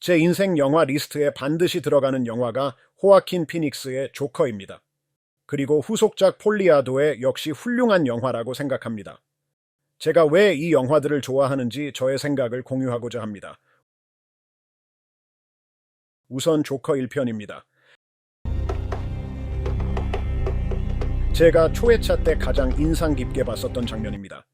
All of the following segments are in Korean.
제 인생 영화 리스트에 반드시 들어가는 영화가 호아킨 피닉스의 조커입니다. 그리고 후속작 폴리아도의 역시 훌륭한 영화라고 생각합니다. 제가 왜 이 영화들을 좋아하는지 저의 생각을 공유하고자 합니다. 우선 조커 1편입니다. 제가 초회차 때 가장 인상 깊게 봤었던 장면입니다.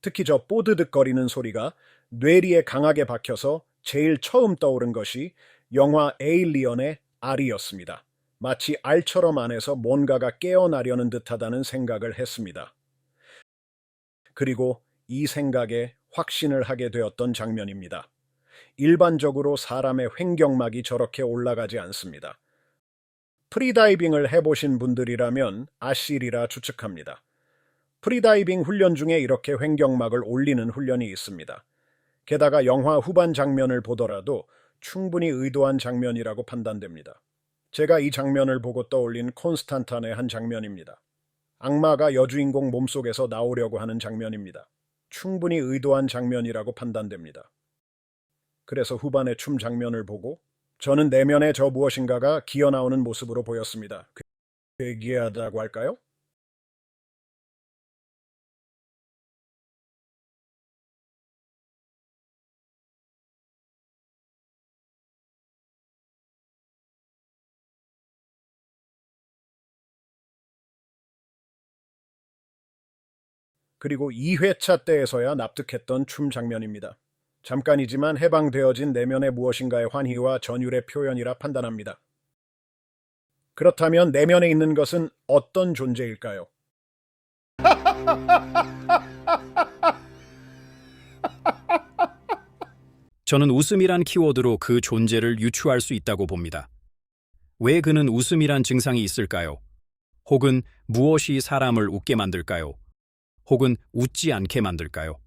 특히 저 뽀드득거리는 소리가 뇌리에 강하게 박혀서 제일 처음 떠오른 것이 영화 에일리언의 알이었습니다. 마치 알처럼 안에서 뭔가가 깨어나려는 듯하다는 생각을 했습니다. 그리고 이 생각에 확신을 하게 되었던 장면입니다. 일반적으로 사람의 횡격막이 저렇게 올라가지 않습니다. 프리다이빙을 해보신 분들이라면 아시리라 추측합니다. 프리다이빙 훈련 중에 이렇게 횡격막을 올리는 훈련이 있습니다. 게다가 영화 후반 장면을 보더라도 충분히 의도한 장면이라고 판단됩니다. 제가 이 장면을 보고 떠올린 콘스탄탄의 한 장면입니다. 악마가 여주인공 몸속에서 나오려고 하는 장면입니다. 충분히 의도한 장면이라고 판단됩니다. 그래서 후반의 춤 장면을 보고 저는 내면의 저 무엇인가가 기어나오는 모습으로 보였습니다. 괴기하다고 할까요? 그리고 2회차 때에서야 납득했던 춤 장면입니다. 잠깐이지만 해방되어진 내면의 무엇인가의 환희와 전율의 표현이라 판단합니다. 그렇다면 내면에 있는 것은 어떤 존재일까요? 저는 웃음이란 키워드로 그 존재를 유추할 수 있다고 봅니다. 왜 그는 웃음이란 증상이 있을까요? 혹은 무엇이 사람을 웃게 만들까요? 혹은 웃지 않게 만들까요?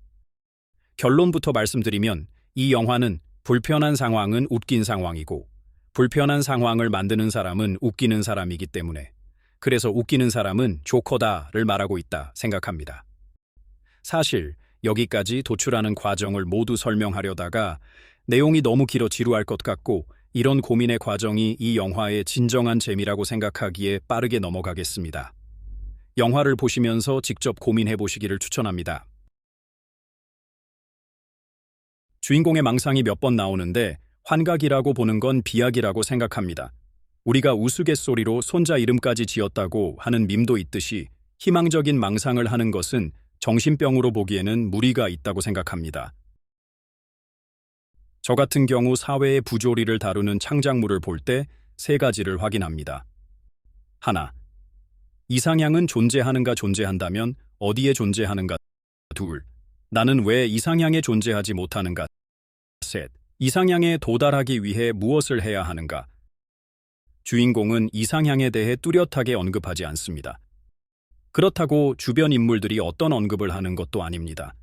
결론부터 말씀드리면 이 영화는 불편한 상황은 웃긴 상황이고 불편한 상황을 만드는 사람은 웃기는 사람이기 때문에 그래서 웃기는 사람은 조커다를 말하고 있다 생각합니다. 사실 여기까지 도출하는 과정을 모두 설명하려다가 내용이 너무 길어 지루할 것 같고 이런 고민의 과정이 이 영화의 진정한 재미라고 생각하기에 빠르게 넘어가겠습니다. 영화를 보시면서 직접 고민해 보시기를 추천합니다. 주인공의 망상이 몇 번 나오는데 환각이라고 보는 건 비약이라고 생각합니다. 우리가 우스갯소리로 손자 이름까지 지었다고 하는 밈도 있듯이 희망적인 망상을 하는 것은 정신병으로 보기에는 무리가 있다고 생각합니다. 저 같은 경우 사회의 부조리를 다루는 창작물을 볼 때 세 가지를 확인합니다. 하나, 이상향은 존재하는가 존재한다면 어디에 존재하는가. 둘, 나는 왜 이상향에 존재하지 못하는가. 셋, 이상향에 도달하기 위해 무엇을 해야 하는가. 주인공은 이상향에 대해 뚜렷하게 언급하지 않습니다. 그렇다고 주변 인물들이 어떤 언급을 하는 것도 아닙니다.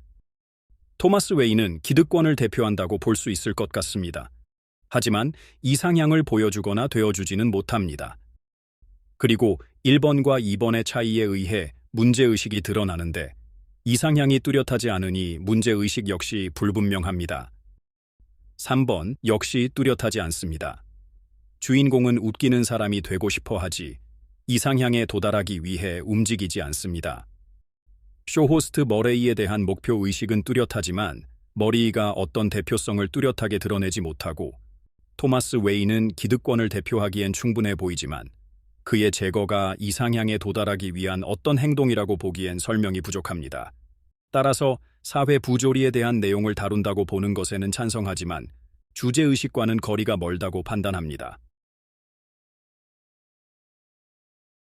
토마스 웨인은 기득권을 대표한다고 볼 수 있을 것 같습니다. 하지만 이상향을 보여주거나 되어주지는 못합니다. 그리고 1번과 2번의 차이에 의해 문제의식이 드러나는데 이상향이 뚜렷하지 않으니 문제의식 역시 불분명합니다. 3번 역시 뚜렷하지 않습니다. 주인공은 웃기는 사람이 되고 싶어 하지 이상향에 도달하기 위해 움직이지 않습니다. 쇼호스트 머레이에 대한 목표의식은 뚜렷하지만 머레이가 어떤 대표성을 뚜렷하게 드러내지 못하고 토마스 웨인은 기득권을 대표하기엔 충분해 보이지만 그의 제거가 이상향에 도달하기 위한 어떤 행동이라고 보기엔 설명이 부족합니다. 따라서 사회 부조리에 대한 내용을 다룬다고 보는 것에는 찬성하지만 주제의식과는 거리가 멀다고 판단합니다.